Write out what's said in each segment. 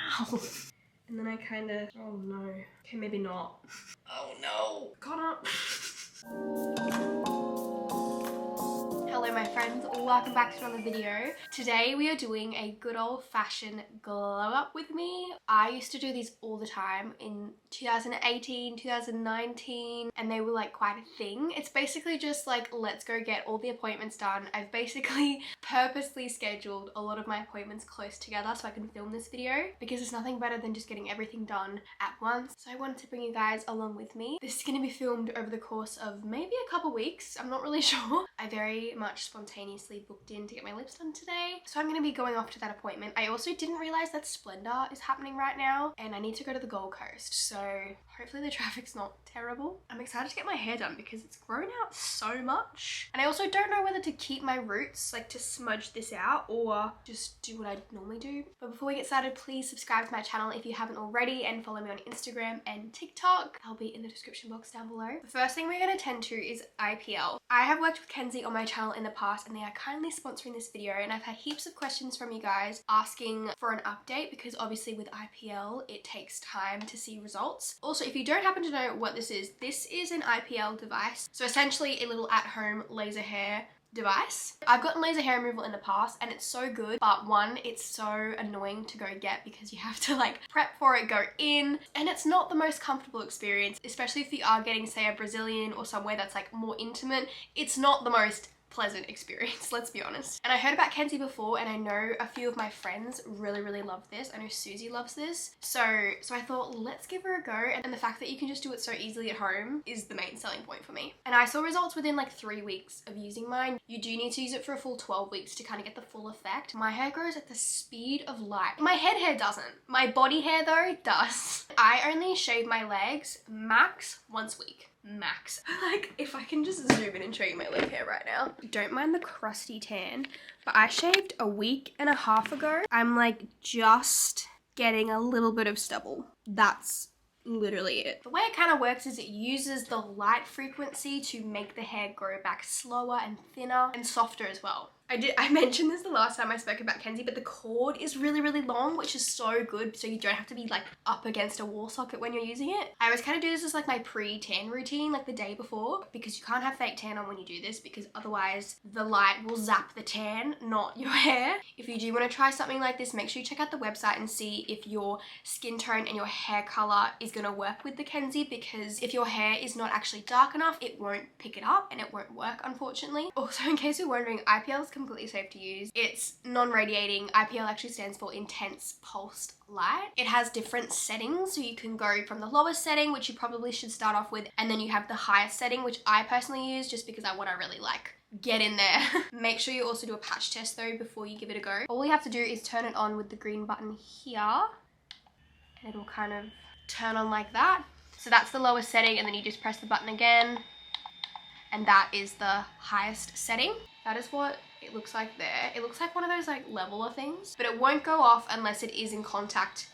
Ow. And then I kind of, oh no. Okay, maybe not. Oh no. Conagh. Hello my friends, welcome back to another video. Today we are doing a good old-fashioned glow up with me. I used to do these all the time in 2018, 2019, and they were like quite a thing. It's basically just like, let's go get all the appointments done. I've basically purposely scheduled a lot of my appointments close together so I can film this video because there's nothing better than just getting everything done at once. So I wanted to bring you guys along with me. This is going to be filmed over the course of maybe a couple weeks. I'm not really sure. I very much spontaneously booked in to get my lips done today. So I'm going to be going off to that appointment. I also didn't realize that Splendor is happening right now and I need to go to the Gold Coast. So hopefully the traffic's not terrible. I'm excited to get my hair done because it's grown out so much. And I also don't know whether to keep my roots, like to smudge this out or just do what I normally do. But before we get started, please subscribe to my channel if you haven't already and follow me on Instagram and TikTok. I'll be in the description box down below. The first thing we're going to tend to is IPL. I have worked with Kenzie on my channel in the past and they are kindly sponsoring this video, and I've had heaps of questions from you guys asking for an update because obviously with IPL it takes time to see results. Also, if you don't happen to know what this is an IPL device. So essentially a little at-home laser hair device. I've gotten laser hair removal in the past and it's so good, but one, it's so annoying to go get because you have to like prep for it, go in, and it's not the most comfortable experience, especially if you are getting, say, a Brazilian or somewhere that's like more intimate. It's not the most pleasant experience, let's be honest. And I heard about Kenzie before and I know a few of my friends really love this. I know Susie loves this. So I thought, let's give her a go. And the fact that you can just do it so easily at home is the main selling point for me. And I saw results within like 3 weeks of using mine. You do need to use it for a full 12 weeks to kind of get the full effect. My hair grows at the speed of light. My head hair doesn't. My body hair though does. I only shave my legs max once a week. Max. Like, if I can just zoom in and show you my leg hair right now. Don't mind the crusty tan, but I shaved a week and a half ago. I'm like just getting a little bit of stubble. That's literally it. The way it kind of works is it uses the light frequency to make the hair grow back slower and thinner and softer as well. I mentioned this the last time I spoke about Kenzie, but the cord is really long, which is so good so you don't have to be like up against a wall socket when you're using it. I always kind of do this as like my pre-tan routine, like the day before, because you can't have fake tan on when you do this because otherwise the light will zap the tan, not your hair. If you do want to try something like this, make sure you check out the website and see if your skin tone and your hair color is going to work with the Kenzie, because if your hair is not actually dark enough, it won't pick it up and it won't work, unfortunately. Also, in case you're wondering, IPL is completely safe to use. It's non-radiating. IPL actually stands for intense pulsed light. It has different settings, so you can go from the lowest setting, which you probably should start off with, and then you have the highest setting, which I personally use just because I want to really like get in there. Make sure you also do a patch test though before you give it a go. All you have to do is turn it on with the green button here and it'll kind of turn on like that. So that's the lowest setting, and then you just press the button again and that is the highest setting. That is what it looks like there. It looks like one of those like leveler things, but it won't go off unless it is in contact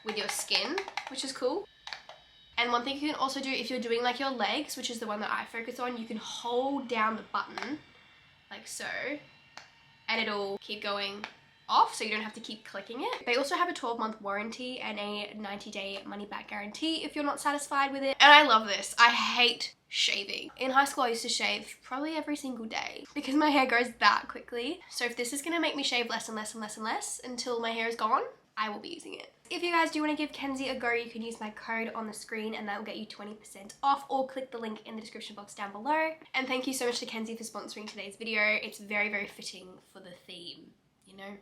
with your skin, which is cool. And one thing you can also do if you're doing like your legs, which is the one that I focus on, you can hold down the button like so and it'll keep going off so you don't have to keep clicking it. They also have a 12-month warranty and a 90-day money-back guarantee if you're not satisfied with it. And I love this. I hate shaving. In high school I used to shave probably every single day because my hair grows that quickly. So if this is going to make me shave less and less until my hair is gone, I will be using it. If you guys do want to give Kenzie a go, you can use my code on the screen and that will get you 20% off, or click the link in the description box down below. And thank you so much to Kenzie for sponsoring today's video. It's very fitting for the theme, you know?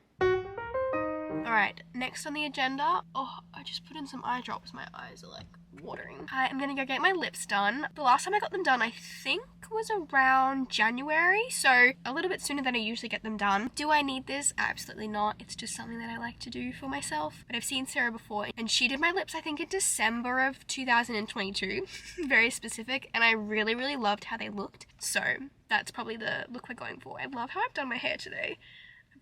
Alright, next on the agenda, oh, I just put in some eye drops. My eyes are like watering. I'm gonna go get my lips done. The last time I got them done, I think was around January, so a little bit sooner than I usually get them done. Do I need this? Absolutely not. It's just something that I like to do for myself. But I've seen Sarah before and she did my lips I think in December of 2022. Very specific, and I really loved how they looked. So that's probably the look we're going for. I love how I've done my hair today.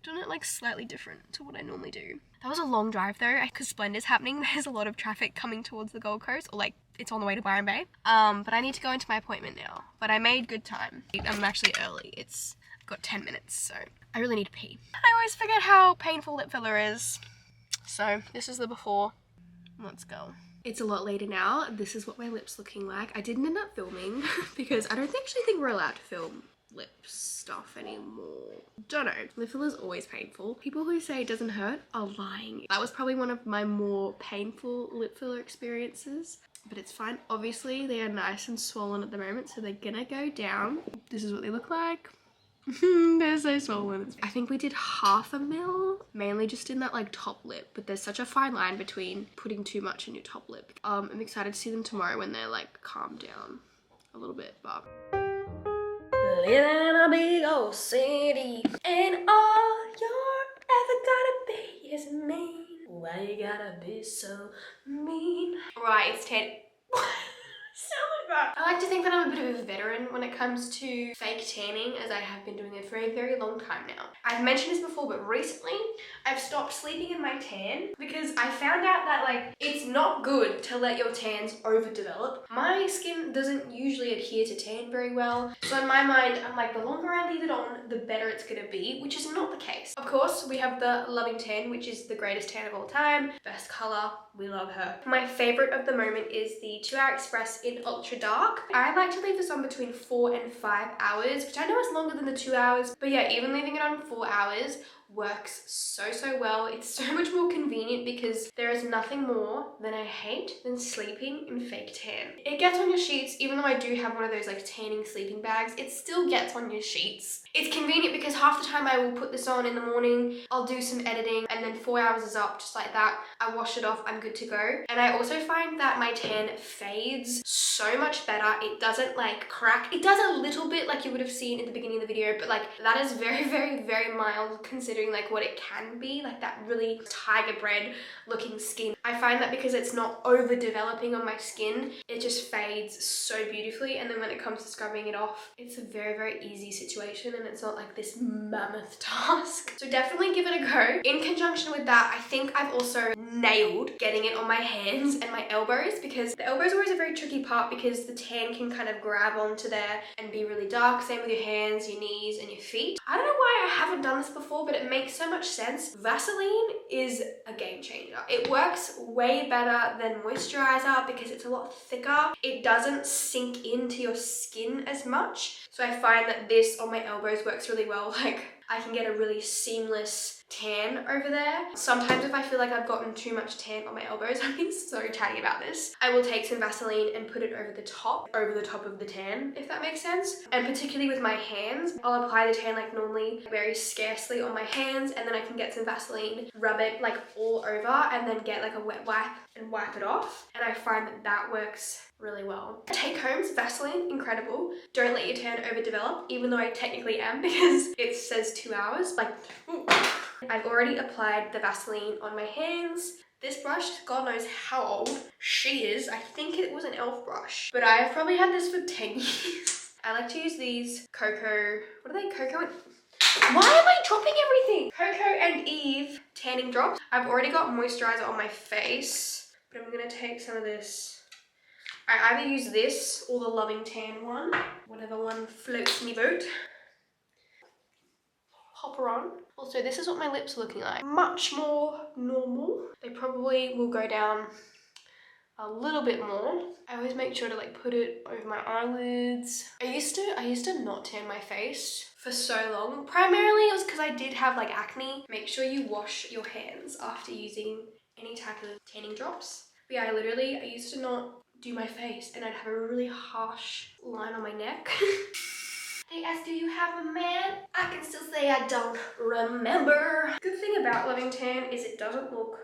Done it like slightly different to what I normally do. That was a long drive though, because Splendor's happening. There's a lot of traffic coming towards the Gold Coast, or like it's on the way to Byron Bay. But I need to go into my appointment now. But I made good time. I'm actually early. I've got 10 minutes, so I really need to pee. I always forget how painful lip filler is. So this is the before. Let's go. It's a lot later now. This is what my lips looking like. I didn't end up filming because I don't actually think we're allowed to film lip stuff anymore. Don't know. Lip filler is always painful. People who say it doesn't hurt are lying. That was probably one of my more painful lip filler experiences, but it's fine. Obviously they are nice and swollen at the moment, so they're gonna go down. This is what they look like. They're so swollen. I think we did 1/2 mil, mainly just in that like top lip, but there's such a fine line between putting too much in your top lip. I'm excited to see them tomorrow when they're like calmed down a little bit, but living in a big old city and all you're ever gonna be is mean. Why you gotta be so mean? Right, it's 10. I like to think that I'm a bit of a veteran when it comes to fake tanning, as I have been doing it for a very long time now. I've mentioned this before, but recently I've stopped sleeping in my tan because I found out that like it's not good to let your tans overdevelop. My skin doesn't usually adhere to tan very well, so in my mind I'm like, the longer I leave it on, the better it's gonna be, which is not the case. Of course, we have the Loving Tan, which is the greatest tan of all time, best color, we love her. My favorite of the moment is the 2 Hour Express in Ultra Dark. I like to leave this on between 4 and 5 hours, which I know is longer than the 2 hours, but yeah, even leaving it on 4 hours works so well. It's so much more convenient because there is nothing more than I hate than sleeping in fake tan. It gets on your sheets. Even though I do have one of those like tanning sleeping bags, it still gets on your sheets. It's convenient because half the time I will put this on in the morning, I'll do some editing, and then 4 hours is up just like that. I wash it off, I'm good to go. And I also find that my tan fades so much better. It doesn't like crack. It does a little bit like you would have seen in the beginning of the video, but like that is very mild considering like what it can be, like that really tiger bread looking skin. I find that because it's not over developing on my skin, it just fades so beautifully, and then when it comes to scrubbing it off, it's a very easy situation and it's not like this mammoth task. So definitely give it a go. In conjunction with that, I think I've also nailed getting it on my hands and my elbows, because the elbows are always a very tricky part because the tan can kind of grab onto there and be really dark. Same with your hands, your knees and your feet. I don't know why I haven't done this before, but it makes so much sense. Vaseline is a game changer. It works way better than moisturizer because it's a lot thicker. It doesn't sink into your skin as much. So I find that this on my elbows works really well. Like I can get a really seamless tan over there. Sometimes if I feel like I've gotten too much tan on my elbows, I've been so chatty about this, I will take some Vaseline and put it over the top of the tan, if that makes sense. And particularly with my hands, I'll apply the tan like normally, very scarcely on my hands, and then I can get some Vaseline, rub it like all over, and then get like a wet wipe and wipe it off. And I find that that works really well. Take homes, Vaseline, incredible. Don't let your tan overdevelop, even though I technically am because it says 2 hours. Like, ooh. I've already applied the Vaseline on my hands. This brush, God knows how old she is. I think it was an e.l.f. brush, but I've probably had this for 10 years. I like to use these Cocoa, what are they? Cocoa and... Why am I dropping everything? Cocoa and Eve tanning drops. I've already got moisturizer on my face, but I'm gonna take some of this. I either use this or the Loving Tan one, whatever one floats me boat. Pop her on. Also, this is what my lips are looking like. Much more normal. They probably will go down a little bit more. I always make sure to like put it over my eyelids. I used to not tan my face for so long. Primarily it was because I did have like acne. Make sure you wash your hands after using any type of tanning drops. But yeah, I used to not do my face and I'd have a really harsh line on my neck. They asked, do you have a man? I can still say I don't remember. Good thing about Loving Tan is it doesn't look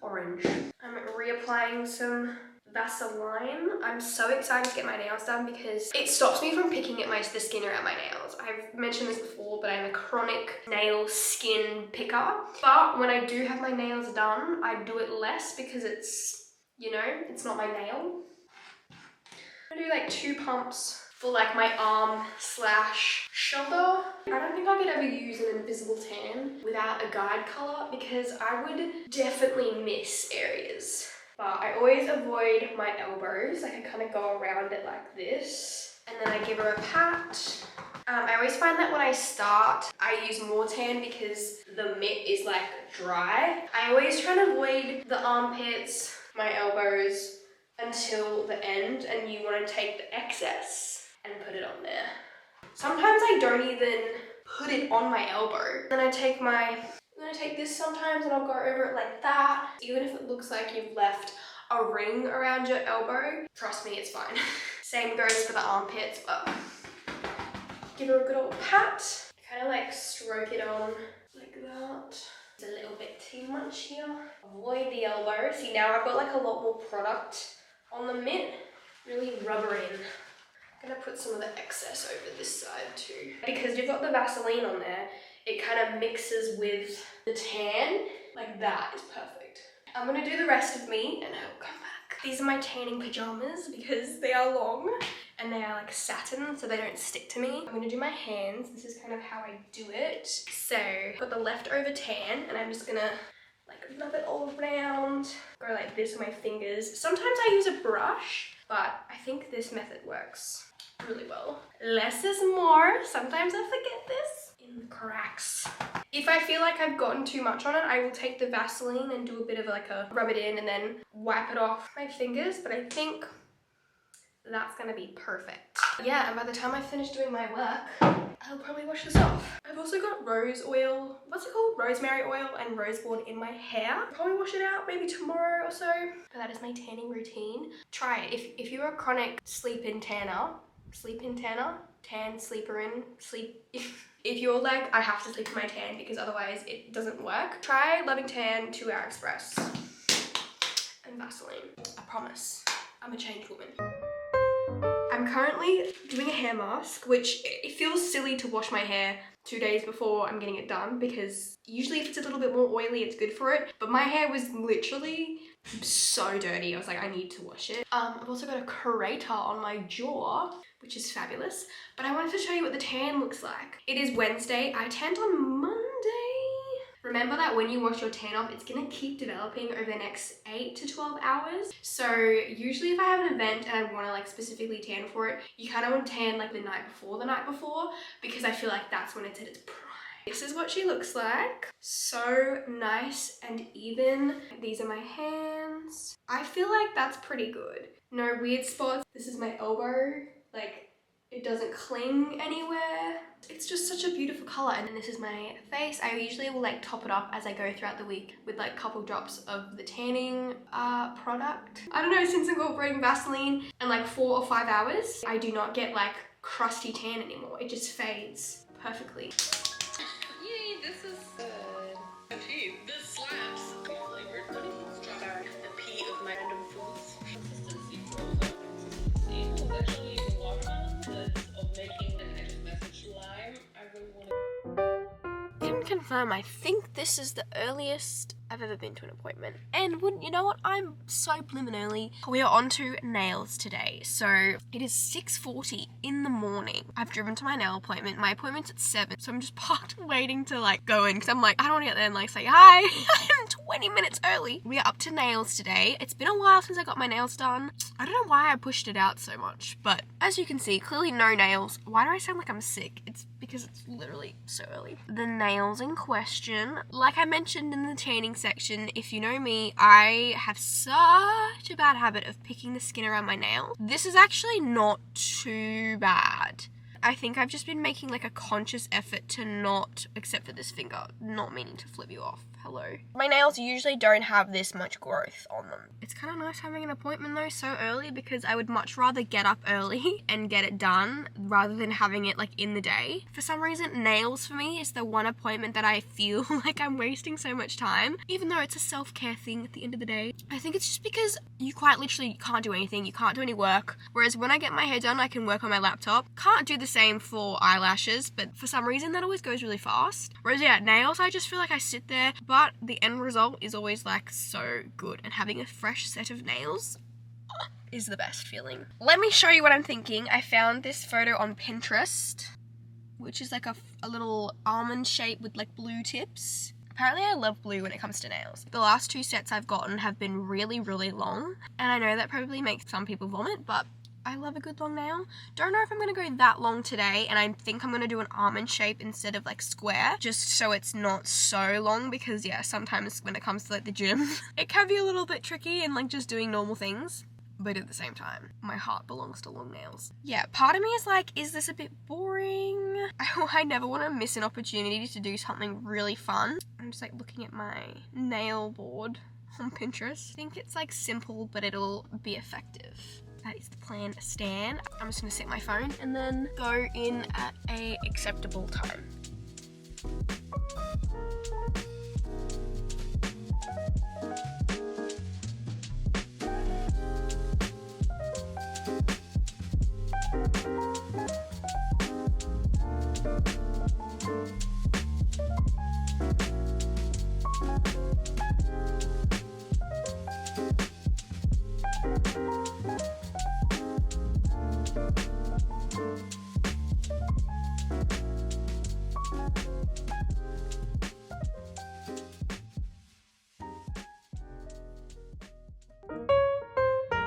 orange. I'm reapplying some Vaseline. I'm so excited to get my nails done because it stops me from picking at the skin around my nails. I've mentioned this before, but I'm a chronic nail skin picker. But when I do have my nails done, I do it less because it's, you know, it's not my nail. I'm gonna do like 2 pumps for like my arm / shoulder. I don't think I could ever use an invisible tan without a guide color because I would definitely miss areas. But I always avoid my elbows. Like I kind of go around it like this. and then I give her a pat. I always find that when I start, I use more tan because the mitt is like dry. I always try to avoid the armpits, my elbows until the end, and you want to take the excess and put it on there. Sometimes I don't even put it on my elbow. Then I take this sometimes and I'll go over it like that. Even if it looks like you've left a ring around your elbow, trust me, it's fine. Same goes for the armpits, but give her a good old pat. Kind of like stroke it on like that. It's a little bit too much here. Avoid the elbow. See, now I've got like a lot more product on the mitt. Really rub her in. I'm gonna put some of the excess over this side too. Because you've got the Vaseline on there, it kind of mixes with the tan. Like that is perfect. I'm gonna do the rest of me and I'll come back. These are my tanning pajamas because they are long and they are like satin, so they don't stick to me. I'm gonna do my hands. This is kind of how I do it. So, got the leftover tan and I'm just gonna like rub it all around. Go like this with my fingers. Sometimes I use a brush, but I think this method works really well. Less is more. Sometimes I forget this. In the cracks. If I feel like I've gotten too much on it, I will take the Vaseline and do a bit of like a rub it in and then wipe it off my fingers, but I think that's gonna be perfect. Yeah, and by the time I finish doing my work, I'll probably wash this off. I've also got rose oil, what's it called? Rosemary oil and rose water in my hair. Probably wash it out maybe tomorrow or so. But that is my tanning routine. Try it. If you're a chronic sleep-in tanner, tan sleeper in, sleep. If you're like, I have to sleep in my tan because otherwise it doesn't work, try Loving Tan 2 Hour Express and Vaseline. I promise, I'm a changed woman. I'm currently doing a hair mask, which it feels silly to wash my hair 2 days before I'm getting it done because usually if it's a little bit more oily, it's good for it. But my hair was literally so dirty. I was like, I need to wash it. I've also got a crater on my jaw, which is fabulous. But I wanted to show you what the tan looks like. It is Wednesday. I tanned on Monday. Remember that when you wash your tan off, it's gonna keep developing over the next 8 to 12 hours. So usually if I have an event and I wanna like specifically tan for it, you kind of want to tan like the night before, because I feel like that's when it's at its prime. This is what she looks like. So nice and even. These are my hands. I feel like that's pretty good. No weird spots. This is my elbow. Like, it doesn't cling anywhere. It's just such a beautiful color. And then this is my face. I usually will like top it up as I go throughout the week with like a couple drops of the tanning product. I don't know, since incorporating Vaseline in like 4 or 5 hours, I do not get like crusty tan anymore. It just fades perfectly. Yay, this is good. Gee, this slaps. Flavored strawberry. The P of my random foods. Consistency frozen. See, it's actually watermelon that's of making an kind of message lime. I really want to. Can confirm, I think this is the earliest I've ever been to an appointment. And wouldn't you know what? I'm so blooming early. We are on to nails today. So it is 6:40 in the morning. I've driven to my nail appointment. My appointment's at 7. So I'm just parked waiting to like go in because I'm like, I don't want to get there and like say hi. I'm 20 minutes early. We are up to nails today. It's been a while since I got my nails done. I don't know why I pushed it out so much, but as you can see, clearly no nails. Why do I sound like I'm sick? It's because it's literally so early. The nails in question, like I mentioned in the tanning section, if you know me, I have such a bad habit of picking the skin around my nail. This is actually not too bad. I think I've just been making like a conscious effort to not, except for this finger, not meaning to flip you off. Hello. My nails usually don't have this much growth on them. It's kind of nice having an appointment though so early because I would much rather get up early and get it done rather than having it like in the day. For some reason, nails for me is the one appointment that I feel like I'm wasting so much time, even though it's a self-care thing at the end of the day. I think it's just because you quite literally can't do anything. You can't do any work. Whereas when I get my hair done, I can work on my laptop. Can't do the same for eyelashes, but for some reason that always goes really fast. Whereas yeah, nails, I just feel like I sit there, but the end result is always like so good, and having a fresh set of nails is the best feeling. Let me show you what I'm thinking. I found this photo on Pinterest, which is like a little almond shape with like blue tips. Apparently I love blue when it comes to nails. The last 2 sets I've gotten have been really, really long, and I know that probably makes some people vomit, but I love a good long nail. Don't know if I'm gonna go that long today, and I think I'm gonna do an almond shape instead of like square, just so it's not so long, because yeah, sometimes when it comes to like the gym, it can be a little bit tricky and like just doing normal things. But at the same time, my heart belongs to long nails. Yeah, part of me is like, is this a bit boring? I never want to miss an opportunity to do something really fun. I'm just like looking at my nail board on Pinterest. I think it's like simple, but it'll be effective. That is the plan, Stan. I'm just gonna set my phone and then go in at a acceptable time.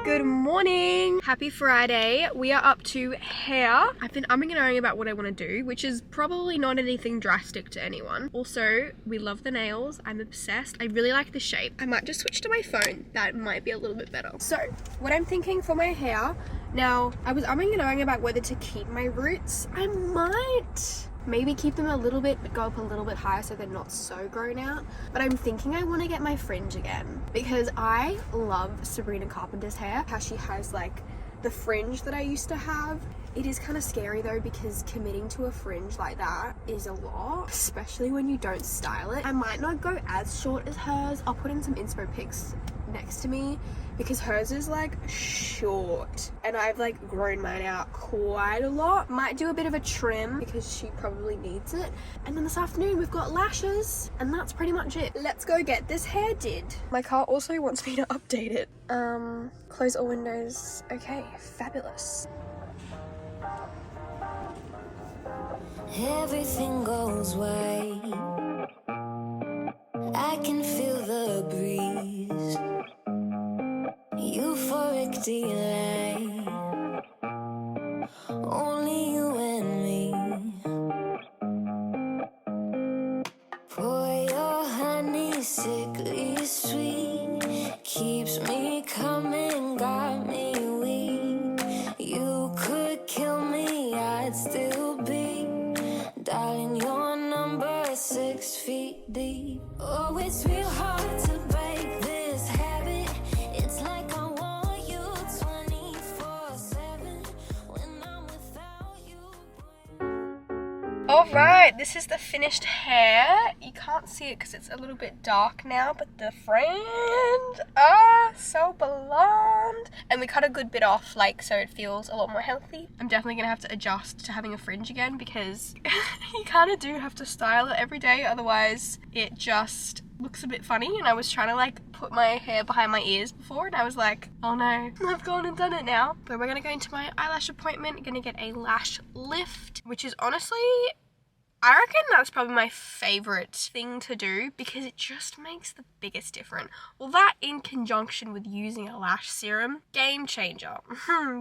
Good morning! Happy Friday. We are up to hair. I've been umming and ahhing about what I want to do, which is probably not anything drastic to anyone. Also, we love the nails. I'm obsessed. I really like the shape. I might just switch to my phone. That might be a little bit better. So, what I'm thinking for my hair, now, I was umming and ahhing about whether to keep my roots. I might maybe keep them a little bit, but go up a little bit higher so they're not so grown out. But I'm thinking I want to get my fringe again, because I love Sabrina Carpenter's hair, how she has like the fringe that I used to have. It is kind of scary though, because committing to a fringe like that is a lot, especially when you don't style it. I might not go as short as hers. I'll put in some inspo pics next to me, because hers is like short and I've like grown mine out quite a lot. Might do a bit of a trim because she probably needs it. And then this afternoon we've got lashes, and that's pretty much it. Let's go get this hair did. My car also wants me to update it. Close all windows. Okay, fabulous. Everything goes white. I can feel the breeze. Euphoric delight. Only you and me. Pour your honey, sickly sweet. Keeps me coming, got me weak. You could kill me, I'd still be. Darling, your number is 6 feet deep. Oh, it's real hard to break this habit. It's like I want you 24/7 when I'm without you. Alright, this is the finished hair. You can't see it because it's a little bit dark now, but the fringe, so blonde. And we cut a good bit off, like, so it feels a lot more healthy. I'm definitely gonna have to adjust to having a fringe again, because you kind of do have to style it every day, otherwise it just looks a bit funny. And I was trying to like put my hair behind my ears before, and I was like, oh no, I've gone and done it now. But we're gonna go into my eyelash appointment, gonna get a lash lift, which is honestly, I reckon that's probably my favourite thing to do, because it just makes the biggest difference. Well, that in conjunction with using a lash serum, game changer.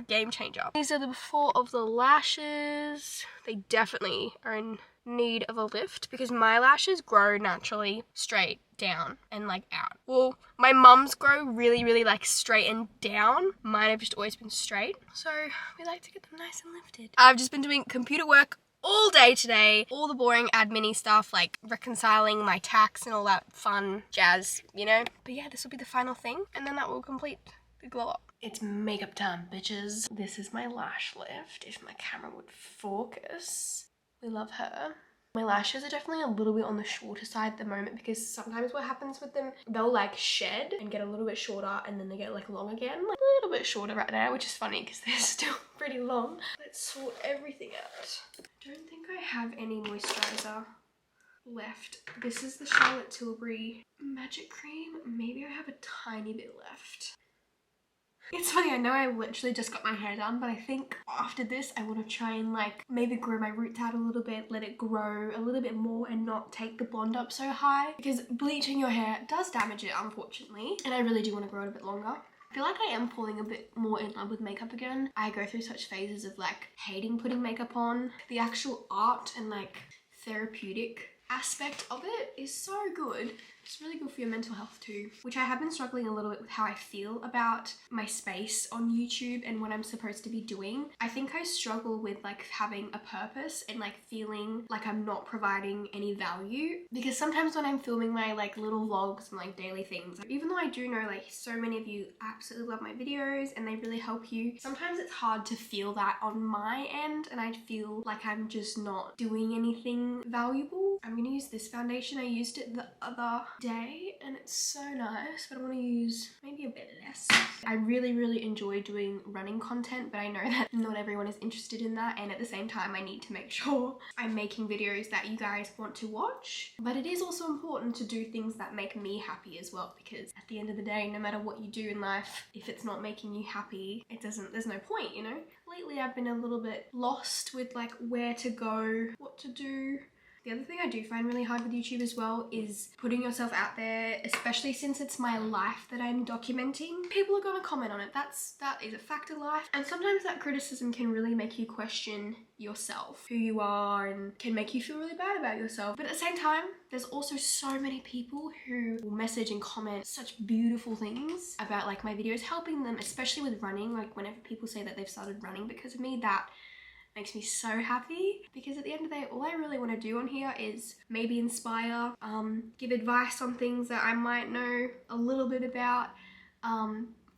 Game changer. These are the before of the lashes. They definitely are in need of a lift, because my lashes grow naturally straight down and like out. Well, my mum's grow really like straight and down. Mine have just always been straight. So we like to get them nice and lifted. I've just been doing computer work all day today, all the boring admin-y stuff like reconciling my tax and all that fun jazz, you know. But yeah, this will be the final thing, and then that will complete the glow up. It's makeup time, bitches. This is my lash lift, if my camera would focus. We love her. My lashes are definitely a little bit on the shorter side at the moment, because sometimes what happens with them, they'll like shed and get a little bit shorter, and then they get like long again, like a little bit shorter right now, which is funny because they're still pretty long. Let's sort everything out. I don't think I have any moisturizer left. This is the Charlotte Tilbury Magic Cream. Maybe I have a tiny bit left. It's funny, I know I literally just got my hair done, but I think after this I want to try and like maybe grow my roots out a little bit, let it grow a little bit more and not take the blonde up so high, because bleaching your hair does damage it, unfortunately, and I really do want to grow it a bit longer. I feel like I am falling a bit more in love with makeup again. I go through such phases of like hating putting makeup on. The actual art and like therapeutic aspect of it is so good. It's really good for your mental health too, which I have been struggling a little bit with how I feel about my space on YouTube and what I'm supposed to be doing. I think I struggle with like having a purpose and like feeling like I'm not providing any value, because sometimes when I'm filming my like little vlogs and like daily things, even though I do know like so many of you absolutely love my videos and they really help you, sometimes it's hard to feel that on my end and I feel like I'm just not doing anything valuable. I'm gonna use this foundation. I used it the other day and it's so nice, but I want to use maybe a bit less. I really enjoy doing running content, but I know that not everyone is interested in that, and at the same time I need to make sure I'm making videos that you guys want to watch. But it is also important to do things that make me happy as well, because at the end of the day, no matter what you do in life, if it's not making you happy, there's no point, you know? Lately I've been a little bit lost with like where to go, what to do. The other thing I do find really hard with YouTube as well is putting yourself out there, especially since it's my life that I'm documenting. People are gonna comment on it. That is a fact of life. And sometimes that criticism can really make you question yourself, who you are, and can make you feel really bad about yourself. But at the same time, there's also so many people who will message and comment such beautiful things about like my videos, helping them, especially with running. Like whenever people say that they've started running because of me, that makes me so happy, because at the end of the day, all I really want to do on here is maybe inspire, give advice on things that I might know a little bit about,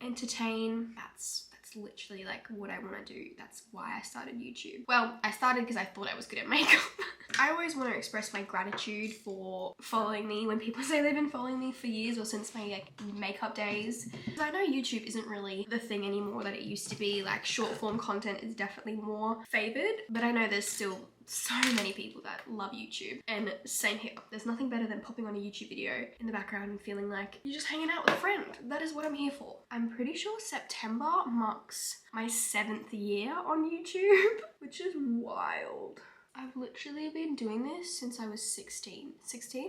entertain. That's literally like what I want to do. That's why I started YouTube. Well, I started because I thought I was good at makeup. I always want to express my gratitude for following me when people say they've been following me for years or since my like makeup days. I know YouTube isn't really the thing anymore that it used to be. Like short form content is definitely more favored, but I know there's still so many people that love YouTube, and same here. There's nothing better than popping on a YouTube video in the background and feeling like you're just hanging out with a friend. That is what I'm here for. I'm pretty sure September marks my 7th year on YouTube, which is wild. I've literally been doing this since I was 17,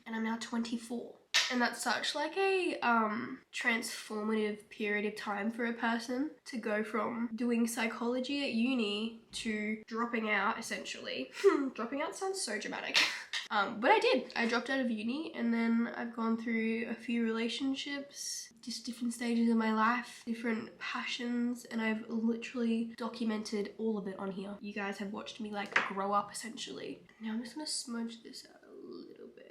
and I'm now 24. And that's such like a transformative period of time for a person to go from doing psychology at uni to dropping out, essentially. Dropping out sounds so dramatic. But I did. I dropped out of uni, and then I've gone through a few relationships, just different stages of my life, different passions, and I've literally documented all of it on here. You guys have watched me like grow up, essentially. Now I'm just gonna smudge this out a little bit.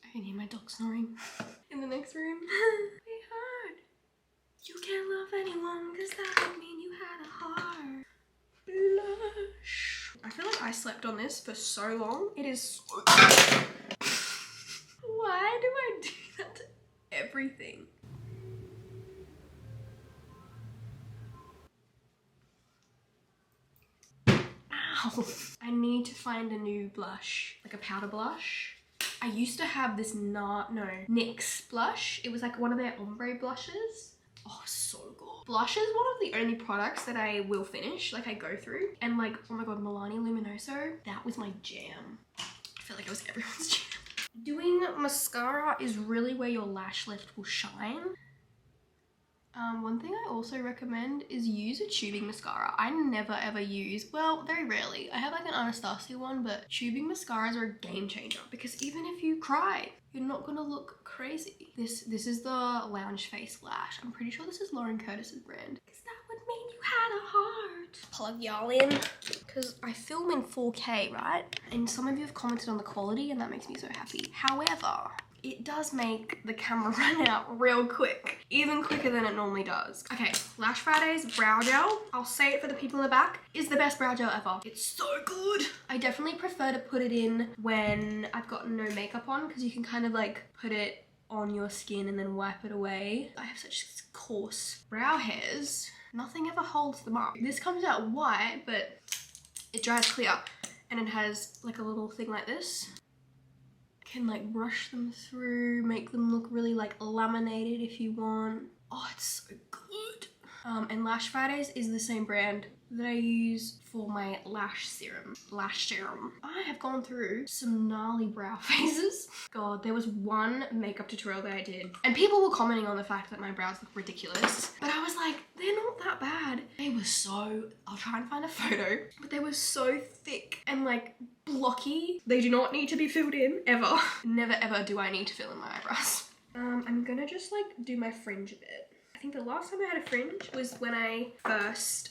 I can hear my dog snoring in the next room. We heard you can't love anyone because that would mean you had a heart. Blush. I feel like I slept on this for so long. It is so Why do I do that to everything? Ow. I need to find a new blush, like a powder blush. I used to have this NYX blush. It was like one of their ombre blushes. Oh, so good. Blush is one of the only products that I will finish, like I go through. And like, oh my god, Milani Luminoso, that was my jam. I feel like it was everyone's jam. Doing mascara is really where your lash lift will shine. One thing I also recommend is use a tubing mascara. I never ever use, well, very rarely. I have like an Anastasia one, but tubing mascaras are a game changer because even if you cry, you're not gonna look crazy. This is the Lounge Face Lash. I'm pretty sure this is Lauren Curtis's brand. Because that would mean you had a heart. Plug y'all in. Because I film in 4K, right? And some of you have commented on the quality and that makes me so happy. However, it does make the camera run out real quick, even quicker than it normally does. Okay, Lash Friday's brow gel, I'll say it for the people in the back, is the best brow gel ever. It's so good. I definitely prefer to put it in when I've got no makeup on, because you can kind of like put it on your skin and then wipe it away. I have such coarse brow hairs, nothing ever holds them up. This comes out white, but it dries clear, and it has like a little thing like this. Can like brush them through, make them look really like laminated if you want. Oh, it's so good. And Lash Fridays is the same brand that I use for my lash serum. I have gone through some gnarly brow phases. God, there was one makeup tutorial that I did and people were commenting on the fact that my brows look ridiculous. But I was like, they're not that bad. They were so, I'll try and find a photo, but they were so thick and like blocky. They do not need to be filled in, ever. Never ever do I need to fill in my eyebrows. I'm gonna just like do my fringe a bit. I think the last time I had a fringe was when I first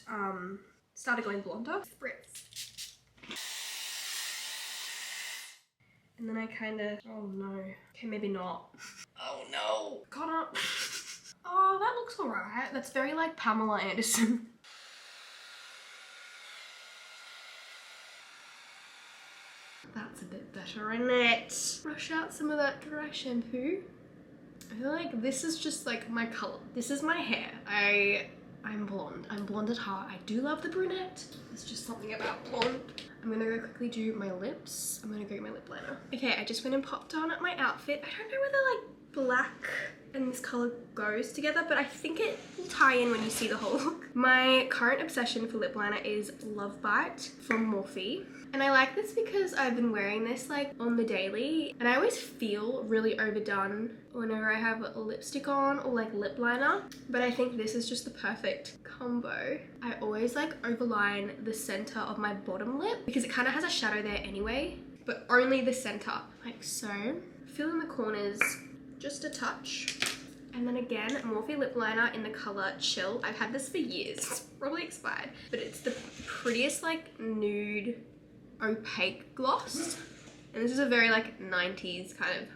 started going blonder. Spritz. And then I kind of, oh no. Okay, maybe not. Oh no. Conagh. Oh, that looks alright. That's very like Pamela Anderson. That's a bit better, isn't it? Brush out some of that dry shampoo. I feel like this is just like my color. This is my hair. I'm blonde. I'm blonde at heart. I do love the brunette. There's just something about blonde. I'm gonna go quickly do my lips. I'm gonna go get my lip liner. Okay, I just went and popped on at my outfit. I don't know whether like black and this color goes together, but I think it will tie in when you see the whole look. My current obsession for lip liner is Love Bite from Morphe. And I like this because I've been wearing this like on the daily and I always feel really overdone whenever I have a lipstick on or like lip liner, but I think this is just the perfect combo. I always like overline the center of my bottom lip because it kind of has a shadow there anyway, but only the center, like so. Fill in the corners just a touch. And then again, Morphe lip liner in the color Chill. I've had this for years, it's probably expired, but it's the prettiest like nude opaque gloss, and this is a very like 90s kind of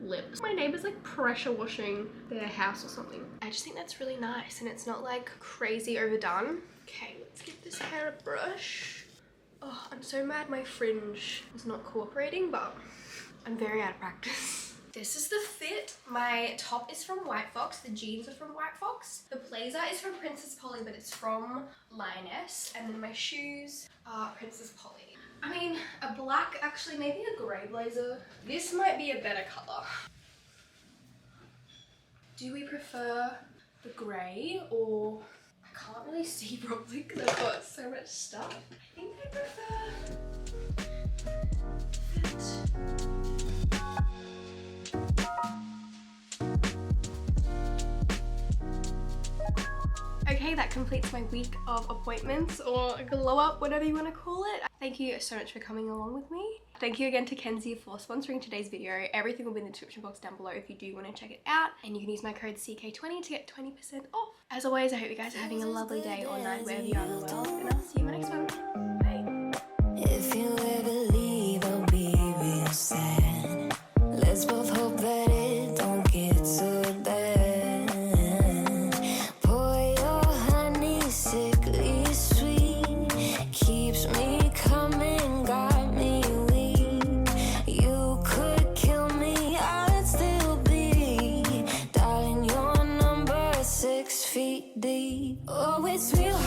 lip. My neighbor's like pressure washing their house or something. I just think that's really nice and it's not like crazy overdone. Okay, let's give this hair a brush. Oh, I'm so mad my fringe was not cooperating, but I'm very out of practice. This is the fit. My top is from White Fox, the jeans are from White Fox, the blazer is from Princess Polly but it's from Lioness, and then my shoes are Princess Polly. I mean, a black, actually maybe a grey blazer. This might be a better colour. Do we prefer the grey or, I can't really see properly because I've got so much stuff. I think I prefer fit. Okay, that completes my week of appointments or glow up, whatever you want to call it. Thank you so much for coming along with me. Thank you again to Kenzie for sponsoring today's video. Everything will be in the description box down below if you do want to check it out. And you can use my code CK20 to get 20% off. As always, I hope you guys are having a lovely day or night wherever you are in the world. And I'll see you in my next one. Bye. If you ever leave, I'll be real sad. Let's both hope that it don't get so bad. Pour your honey, sickly sweet, keeps me coming, got me weak. You could kill me, I'd still be. Darling, your number 6 feet deep. Oh, it's real